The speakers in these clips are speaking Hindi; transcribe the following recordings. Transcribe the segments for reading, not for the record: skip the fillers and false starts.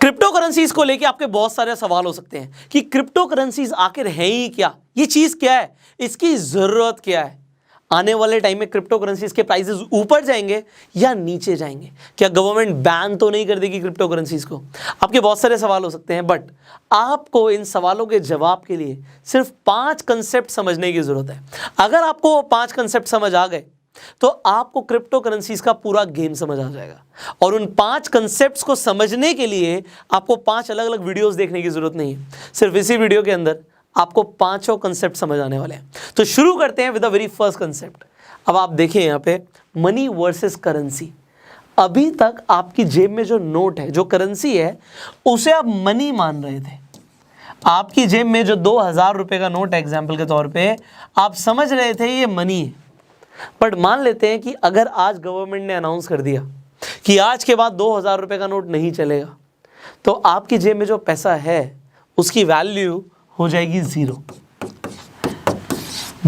क्रिप्टो करेंसीज को लेके आपके बहुत सारे सवाल हो सकते हैं कि क्रिप्टो करेंसीज आखिर है ही क्या, ये चीज क्या है, इसकी जरूरत क्या है, आने वाले टाइम में क्रिप्टो करेंसीज के प्राइसेस ऊपर जाएंगे या नीचे जाएंगे, क्या गवर्नमेंट बैन तो नहीं कर देगी क्रिप्टो करेंसीज को। आपके बहुत सारे सवाल हो सकते हैं, बट आपको इन सवालों के जवाब के लिए सिर्फ 5 कंसेप्ट समझने की जरूरत है। अगर आपको 5 कंसेप्ट समझ आ गए तो आपको क्रिप्टो करेंसीज का पूरा गेम समझ आ जाएगा। और उन 5 कंसेप्ट्स को समझने के लिए आपको 5 अलग अलग वीडियोस देखने की जरूरत नहीं है, सिर्फ इसी वीडियो के अंदर आपको 5 कंसेप्ट समझ आने वाले हैं। तो शुरू करते हैं with the very first concept. अब आप देखिए यहाँ पे मनी वर्सेस करेंसी। अभी तक आपकी जेब में जो नोट है, जो करेंसी है, उसे आप मनी मान रहे थे। आपकी जेब में जो 2000 रुपए का नोट है एग्जाम्पल के तौर पे, आप समझ रहे थे ये मनी है। बट मान लेते हैं कि अगर आज गवर्नमेंट ने अनाउंस कर दिया कि आज के बाद 2000 रुपए का नोट नहीं चलेगा, तो आपकी जेब में जो पैसा है उसकी वैल्यू हो जाएगी 0।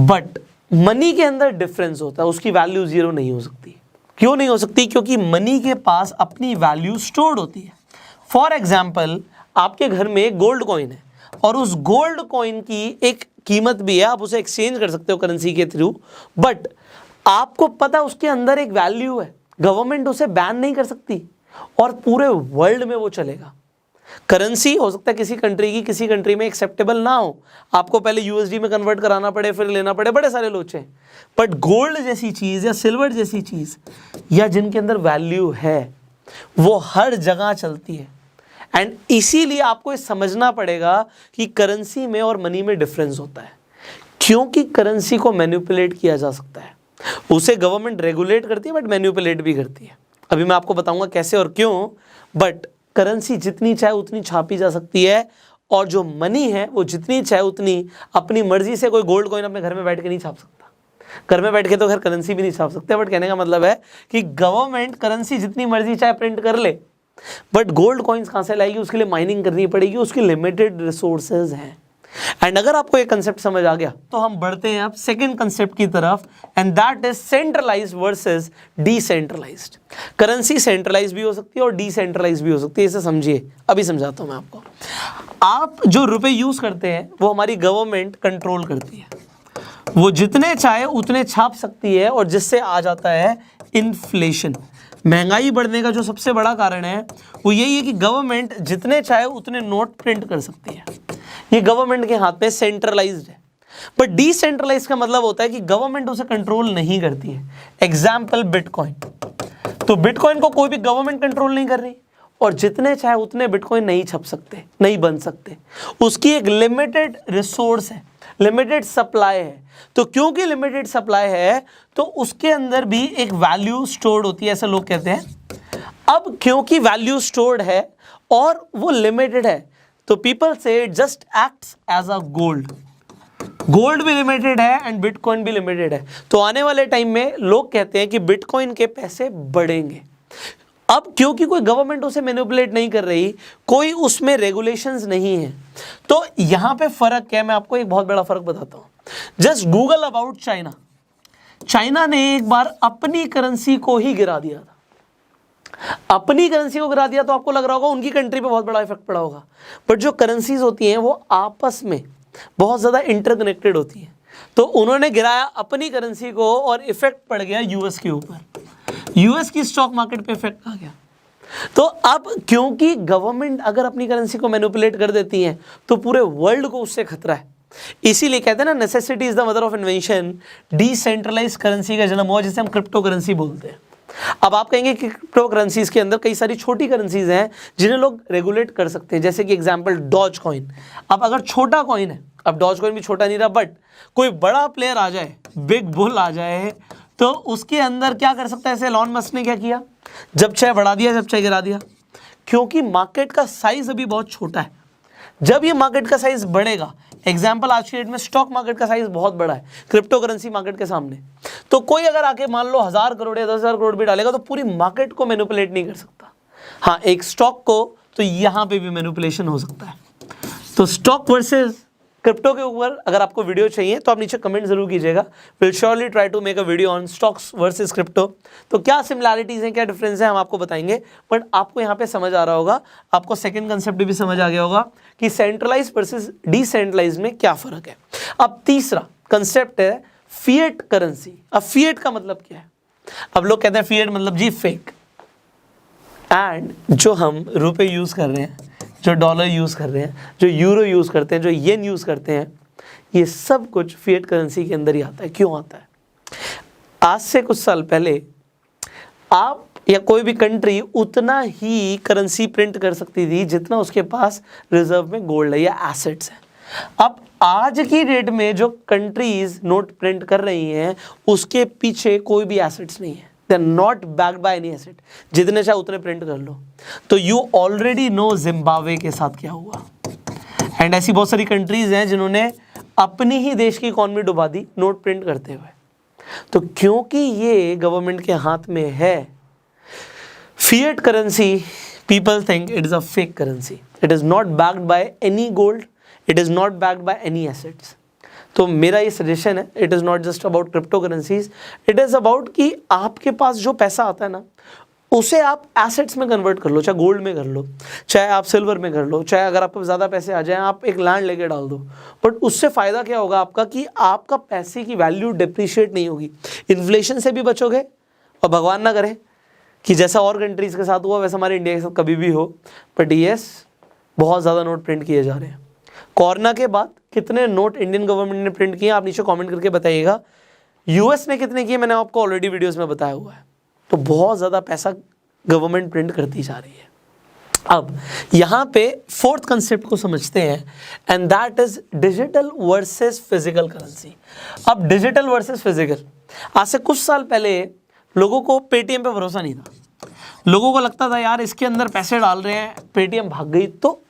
बट मनी के अंदर डिफरेंस होता है, उसकी वैल्यू 0 नहीं हो सकती। क्यों नहीं हो सकती? क्योंकि मनी के पास अपनी वैल्यू स्टोर्ड होती है। फॉर एग्जाम्पल, आपके घर में गोल्ड कॉइन है और उस गोल्ड कॉइन की एक कीमत भी है, आप उसे एक्सचेंज कर सकते हो करेंसी के थ्रू, बट आपको पता उसके अंदर एक वैल्यू है, गवर्नमेंट उसे बैन नहीं कर सकती और पूरे वर्ल्ड में वो चलेगा। करेंसी हो सकता है किसी कंट्री की किसी कंट्री में एक्सेप्टेबल ना हो, आपको पहले यूएसडी में कन्वर्ट कराना पड़े, फिर लेना पड़े, बड़े सारे लोचे। बट गोल्ड जैसी चीज़ या सिल्वर जैसी चीज़ या जिनके अंदर वैल्यू है, वो हर जगह चलती है। एंड इसीलिए आपको ये समझना पड़ेगा कि करेंसी में और मनी में डिफरेंस होता है, क्योंकि करेंसी को मैनिपुलेट किया जा सकता है। उसे गवर्नमेंट रेगुलेट करती है बट मैनिपुलेट भी करती है। अभी मैं आपको बताऊंगा कैसे और क्यों। बट करेंसी जितनी चाहे उतनी छापी जा सकती है, और जो मनी है वो जितनी चाहे उतनी अपनी मर्जी से कोई गोल्ड कॉइन अपने घर में बैठ के नहीं छाप सकता। घर में बैठ के तो घर करेंसी भी नहीं छाप सकते, बट कहने का मतलब है कि गवर्नमेंट करेंसी जितनी मर्जी चाहे प्रिंट कर ले, बट गोल्ड कॉइन्स कहाँ से लाएगी? उसके लिए माइनिंग करनी पड़ेगी, उसकी लिमिटेड रिसोर्सेज हैं। एंड अगर आपको ये कंसेप्ट समझ आ गया तो हम बढ़ते हैं अब सेकंड कंसेप्ट की तरफ, and that is centralised versus decentralised. Currency centralise भी हो सकती है और डिसेंट्रलाइज भी हो सकती है, इसे समझिए। अभी समझाता हूं मैं आपको। आप जो रुपए यूज करते हैं वो हमारी गवर्नमेंट कंट्रोल करती है, वो जितने चाहे उतने छाप सकती है, और जिससे आ जाता है इन्फ्लेशन। महंगाई बढ़ने का जो सबसे बड़ा कारण है वो यही है कि गवर्नमेंट जितने चाहे उतने नोट प्रिंट कर सकती है। ये गवर्नमेंट के हाथ में सेंट्रलाइज्ड है। बट डिसेंट्रलाइज का मतलब होता है कि गवर्नमेंट उसे कंट्रोल नहीं करती है। Example bitcoin. तो बिटकॉइन को कोई भी गवर्नमेंट कंट्रोल नहीं कर रही, और जितने चाहे उतने बिटकॉइन नहीं छप सकते, नहीं बन सकते। उसकी एक लिमिटेड रिसोर्स है, लिमिटेड सप्लाई है। तो क्योंकि लिमिटेड सप्लाई है तो उसके अंदर भी एक वैल्यू स्टोर्ड होती है, ऐसा लोग कहते हैं। अब क्योंकि वैल्यू स्टोर्ड है और वो लिमिटेड है, तो पीपल से it just acts as a gold. Gold भी लिमिटेड है एंड बिटकॉइन भी लिमिटेड है। तो आने वाले टाइम में लोग कहते हैं कि बिटकॉइन के पैसे बढ़ेंगे। अब क्योंकि कोई गवर्नमेंट उसे मैनिपुलेट नहीं कर रही, कोई उसमें रेगुलेशंस नहीं है, तो यहां पे फर्क क्या है, मैं आपको एक बहुत बड़ा फर्क बताता हूं। Just Google about China. China ने एक बार अपनी करेंसी को ही गिरा दिया था। अपनी करेंसी को गिरा दिया तो आपको लग रहा होगा उनकी कंट्री पे बहुत बड़ा इफेक्ट पड़ा होगा, बट जो करेंसीज होती हैं वो आपस में बहुत ज़्यादा इंटरकनेक्टेड होती हैं। तो उन्होंने गिराया अपनी करेंसी को और इफेक्ट पड़ गया यूएस के ऊपर, यूएस की स्टॉक मार्केट पे इफेक्ट आ गया। तो अब क्योंकि गवर्नमेंट अगर अपनी करेंसी को मैनिपुलेट कर देती है तो पूरे वर्ल्ड को उससे खतरा है। इसीलिए कहते हैं ना, necessity is the mother of invention. Decentralise currency का जन्म हुआ, जिसे हम क्रिप्टो करेंसी बोलते हैं। अब आप कहेंगे कि क्रिप्टो करेंसीज के अंदर कई सारी छोटी करेंसीज हैं जिन्हें लोग रेगुलेट कर सकते हैं, जैसे कि एग्जांपल डॉज कॉइन। अब अगर छोटा कॉइन है, अब डॉज कॉइन भी छोटा नहीं रहा, बट कोई बड़ा प्लेयर आ जाए, बिग बुल आ जाए, तो उसके अंदर क्या कर सकता है? ऐसे एलॉन मस्क ने क्या किया, जब चाहे बढ़ा दिया, जब चाहे गिरा दिया। क्योंकि मार्केट का साइज अभी बहुत छोटा है। जब ये मार्केट का साइज बढ़ेगा, एग्जाम्पल आज की डेट में स्टॉक मार्केट का साइज बहुत बड़ा है क्रिप्टो करेंसी मार्केट के सामने, तो कोई अगर आके मान लो 1000 करोड़ या 10,000 करोड़ भी डालेगा तो पूरी मार्केट को मैनिपुलेट नहीं कर सकता। हाँ, एक स्टॉक को तो यहां पे भी मैनिपुलेशन हो सकता है। तो स्टॉक वर्सेस क्रिप्टो के ऊपर अगर आपको वीडियो चाहिए तो आप नीचे कमेंट जरूर कीजिएगा। Will surely try to make a video on stocks versus crypto. तो क्या सिमिलैरिटीज हैं, क्या डिफरेंस है, हम आपको बताएंगे। बट आपको यहाँ पे समझ आ रहा होगा, आपको सेकंड कंसेप्ट भी समझ आ गया होगा कि सेंट्रलाइज वर्सेस डिसेंट्रलाइज में क्या फर्क है। अब तीसरा कंसेप्ट है फिएट करेंसी। अब फिएट का मतलब क्या है? अब लोग कहते हैं फिएट मतलब जी फेक, एंड जो हम रुपए यूज कर रहे हैं, जो डॉलर यूज कर रहे हैं, जो यूरो यूज करते हैं, जो येन यूज करते हैं, ये सब कुछ फिएट करेंसी के अंदर ही आता है। क्यों आता है? आज से कुछ साल पहले आप या कोई भी कंट्री उतना ही करेंसी प्रिंट कर सकती थी जितना उसके पास रिजर्व में गोल्ड है या एसेट्स है। अब आज की डेट में जो कंट्रीज नोट प्रिंट कर रही हैं उसके पीछे कोई भी एसेट्स नहीं है, they are not backed by any asset. जितने चाहे उतने प्रिंट कर लो। तो यू ऑलरेडी नो जिम्बाब्वे के साथ क्या हुआ, एंड ऐसी बहुत सारी कंट्रीज हैं जिन्होंने अपनी ही देश की इकॉनमी डुबा दी नोट प्रिंट करते हुए। तो क्योंकि ये गवर्नमेंट के हाथ में है, fiat currency people think it is a fake currency. It is not backed by any gold, it is not backed by any assets. तो मेरा ये सजेशन है, it is not just about crypto currencies, it is about कि आपके पास जो पैसा आता है ना उसे आप एसेट्स में कन्वर्ट कर लो, चाहे गोल्ड में कर लो, चाहे आप सिल्वर में कर लो, चाहे अगर आपको ज़्यादा पैसे आ जाएं आप एक लैंड लेके डाल दो। बट उससे फ़ायदा क्या होगा आपका कि आपका पैसे की वैल्यू डिप्रिशिएट नहीं होगी, इन्फ्लेशन से भी बचोगे, और भगवान ना करे कि जैसा और कंट्रीज़ के साथ हुआ वैसा हमारे इंडिया के साथ कभी भी हो। बट यस, बहुत ज़्यादा नोट प्रिंट किए जा रहे हैं। कोरोना के बाद कितने नोट इंडियन गवर्नमेंट ने प्रिंट किए आप नीचे कमेंट करके बताइएगा। यूएस ने कितने किए मैंने आपको ऑलरेडी वीडियोस में बताया हुआ है। तो बहुत ज़्यादा पैसा गवर्नमेंट प्रिंट करती जा रही है। अब यहाँ पे फोर्थ कंसेप्ट को समझते हैं, and that is digital versus physical currency. अब डिजिटल वर्सेस फिजिकल, आज से कुछ साल पहले लोगों को पेटीएम पे भरोसा नहीं था। लोगों को लगता था यार इसके अंदर पैसे डाल रहे हैं, पेटीएम भाग गई तो,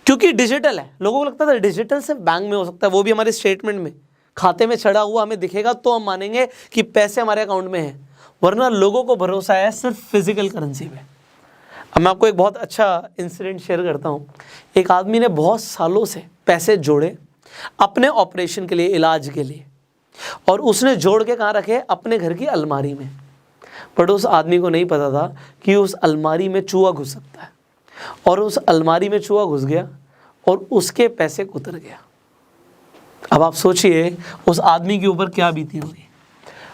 क्योंकि डिजिटल है। लोगों को लगता था डिजिटल सिर्फ बैंक में हो सकता है, वो भी हमारे स्टेटमेंट में खाते में चढ़ा हुआ हमें दिखेगा तो हम मानेंगे कि पैसे हमारे अकाउंट में हैं, वरना लोगों को भरोसा है सिर्फ फिजिकल करेंसी पे। अब मैं आपको एक बहुत अच्छा इंसिडेंट शेयर करता हूँ। एक आदमी ने बहुत सालों से पैसे जोड़े अपने ऑपरेशन के लिए, इलाज के लिए, और उसने जोड़ के कहाँ रखे? अपने घर की अलमारी में। बट उस आदमी को नहीं पता था कि उस अलमारी में चूहा घुस सकता है, और उस अलमारी में चूहा घुस गया और उसके पैसे उतर गया। अब आप सोचिए उस आदमी के ऊपर क्या बीती होगी।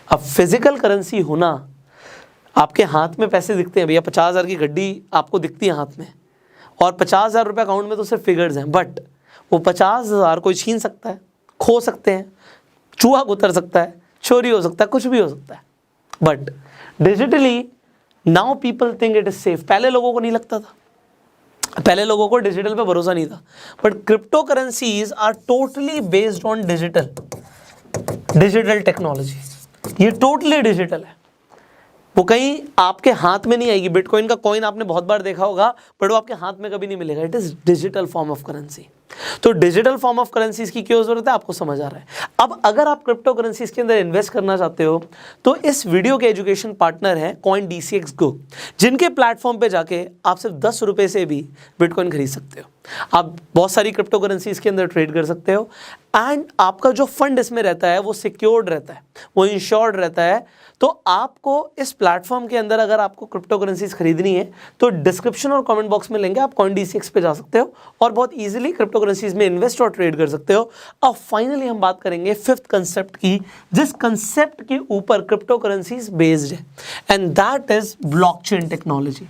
अब फिजिकल करेंसी होना, आपके हाथ में पैसे दिखते हैं भैया, 50,000 की गड्डी आपको दिखती है हाथ में, और 50,000 रुपये अकाउंट में तो सिर्फ फिगर्स हैं। बट वो 50,000 कोई छीन सकता है, खो सकते हैं, चूहा उतर सकता है, चोरी हो सकता है, कुछ भी हो सकता है। But digitally now people think it is safe. पहले लोगों को नहीं लगता था, पहले लोगों को डिजिटल पे भरोसा नहीं था। But crypto currencies are totally based on digital technology. ये टोटली डिजिटल है, वो कहीं आपके हाथ में नहीं आएगी। बिटकॉइन का कॉइन आपने बहुत बार देखा होगा, बट वो आपके हाथ में कभी नहीं मिलेगा। It is digital form of currency. तो डिजिटल फॉर्म ऑफ करेंसीज की क्यों जरूरत है आपको समझ आ रहा है। अब अगर आप क्रिप्टो करेंसीज के अंदर इन्वेस्ट करना चाहते हो तो इस वीडियो के एजुकेशन पार्टनर हैं CoinDCX Go, जिनके प्लेटफॉर्म पे जाके आप सिर्फ 10 रुपये से भी बिटकॉइन खरीद सकते हो। आप बहुत सारी क्रिप्टो करेंसीज के अंदर ट्रेड कर सकते हो, एंड आपका जो फंड इसमें रहता है वो सिक्योर्ड रहता है, वो इंश्योर्ड रहता है। तो आपको इस प्लेटफॉर्म के अंदर अगर आपको क्रिप्टो करेंसीज खरीदनी है तो डिस्क्रिप्शन और कमेंट बॉक्स में लेंगे, आप CoinDCX पे जा सकते हो और बहुत इजीली क्रिप्टो करेंसीज में इन्वेस्ट और ट्रेड कर सकते हो। अब फाइनली हम बात करेंगे फिफ्थ कंसेप्ट की, जिस कंसेप्ट के ऊपर क्रिप्टो करेंसीज बेस्ड है, and that is blockchain technology.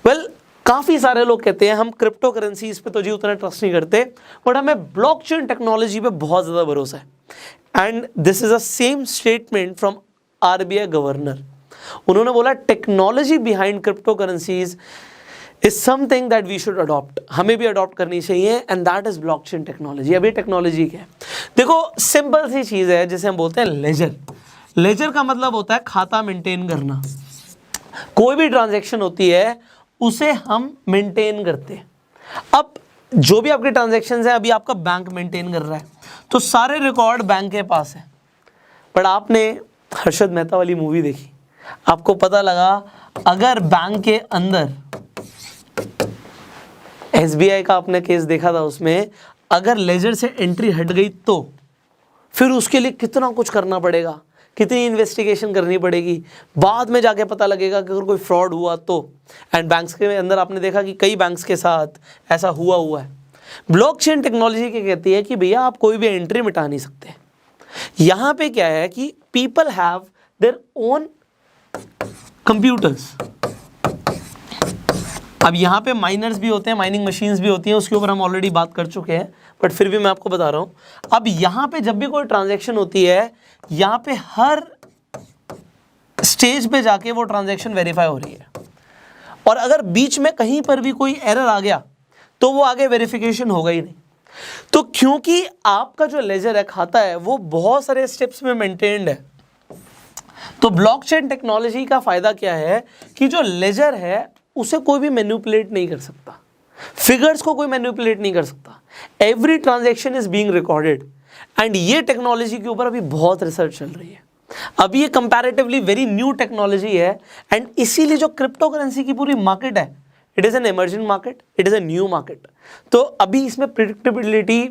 Well, काफ़ी सारे लोग कहते हैं हम क्रिप्टो करेंसीज पे तो जी उतना ट्रस्ट नहीं करते, बट हमें ब्लॉकचेन टेक्नोलॉजी पे बहुत ज़्यादा भरोसा है। And this is a same statement from RBI governor. उन्होंने बोला technology behind crypto currencies is something that we should adopt, हमें भी अडॉप्ट करनी चाहिए, and that is blockchain technology. अब ये टेक्नोलॉजी क्या है? देखो, सिंपल सी चीज़ है जिसे हम बोलते हैं लेजर। लेजर का मतलब होता है खाता मेंटेन करना। कोई भी ट्रांजैक्शन होती है उसे हम मेंटेन करते हैं। अब जो भी आपके ट्रांजैक्शंस हैं, अभी आपका बैंक मेंटेन कर रहा है तो सारे रिकॉर्ड बैंक के पास है। पर आपने हर्षद मेहता वाली मूवी देखी, आपको पता लगा अगर बैंक के अंदर SBI का आपने केस देखा था, उसमें अगर लेजर से एंट्री हट गई तो फिर उसके लिए कितना कुछ करना पड़ेगा, कितनी इन्वेस्टिगेशन करनी पड़ेगी, बाद में जाके पता लगेगा कि अगर कोई फ्रॉड हुआ तो। एंड बैंक्स के अंदर आपने देखा कि कई बैंक्स के साथ ऐसा हुआ है। ब्लॉकचेन टेक्नोलॉजी क्या कहती है कि भैया आप कोई भी एंट्री मिटा नहीं सकते। यहाँ पे क्या है कि people have their own computers. अब यहाँ पे माइनर्स भी होते हैं, माइनिंग मशीन्स भी होती हैं, उसके ऊपर हम ऑलरेडी बात कर चुके हैं, बट फिर भी मैं आपको बता रहा हूँ। अब यहाँ पे जब भी कोई ट्रांजैक्शन होती है, यहाँ पे हर स्टेज पे जाके वो ट्रांजैक्शन वेरीफाई हो रही है, और अगर बीच में कहीं पर भी कोई एरर आ गया तो वो आगे वेरिफिकेशन होगा ही नहीं। तो क्योंकि आपका जो लेजर है, खाता है, वो बहुत सारे स्टेप्स में मेंटेन्ड है, तो ब्लॉकचेन टेक्नोलॉजी का फायदा क्या है कि जो लेजर है उसे कोई भी मैनिपुलेट नहीं कर सकता, फिगर्स को कोई मैनिपुलेट नहीं कर सकता। Every transaction is being recorded. And ये टेक्नोलॉजी के ऊपर अभी बहुत रिसर्च चल रही है। अभी ये कंपैरेटिवली वेरी न्यू टेक्नोलॉजी है, एंड इसीलिए जो क्रिप्टो करेंसी की पूरी मार्केट है, it is an emerging market, it is a new market. तो अभी इसमें प्रिडिक्टेबिलिटी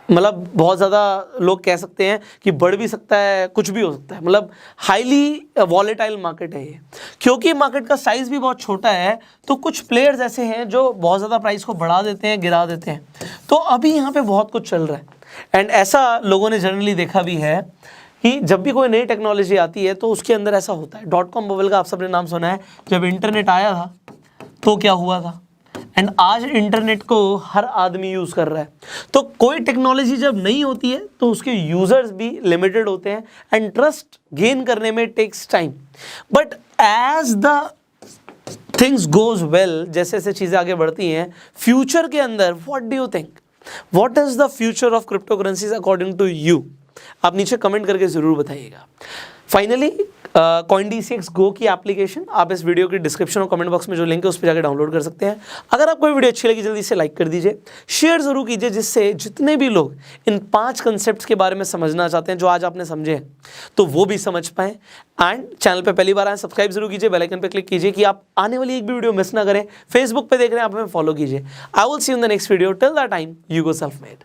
मतलब बहुत ज़्यादा लोग कह सकते हैं कि बढ़ भी सकता है, कुछ भी हो सकता है। मतलब हाईली वॉलेटाइल मार्केट है ये, क्योंकि मार्केट का साइज़ भी बहुत छोटा है। तो कुछ प्लेयर्स ऐसे हैं जो बहुत ज़्यादा प्राइस को बढ़ा देते हैं, गिरा देते हैं। तो अभी यहाँ पे बहुत कुछ चल रहा है, एंड ऐसा लोगों ने जनरली देखा भी है कि जब भी कोई नई टेक्नोलॉजी आती है तो उसके अंदर ऐसा होता है। .com बबल का आप सबने नाम सुना है। जब इंटरनेट आया था तो क्या हुआ था, एंड आज इंटरनेट को हर आदमी यूज़ कर रहा है। तो कोई टेक्नोलॉजी जब नहीं होती है तो उसके यूज़र्स भी लिमिटेड होते हैं, एंड ट्रस्ट गेन करने में takes time. But as the things goes well, जैसे जैसे चीज़ें आगे बढ़ती हैं, फ्यूचर के अंदर what do you think, what is the future of crypto currencies according to you? आप नीचे कमेंट करके ज़रूर बताइएगा। फाइनली CoinDCX Go की एप्लीकेशन आप इस वीडियो के डिस्क्रिप्शन और कमेंट बॉक्स में जो लिंक है उस पर जाकर डाउनलोड कर सकते हैं। अगर आपको ये वीडियो अच्छी लगी जल्दी से लाइक कर दीजिए, शेयर ज़रूर कीजिए, जिससे जितने भी लोग इन 5 कंसेप्ट्स के बारे में समझना चाहते हैं जो आज आपने समझे हैं, तो वो भी समझ पाएँ। एंड चैनल पे पहली बार आए, सब्सक्राइब जरूर कीजिए, बेल आइकन पे क्लिक कीजिए कि आप आने वाली एक भी वीडियो मिस ना करें। फेसबुक पे देख रहे हैं आप, हमें फॉलो कीजिए। I will see you in the next video. Till that time, you go self made.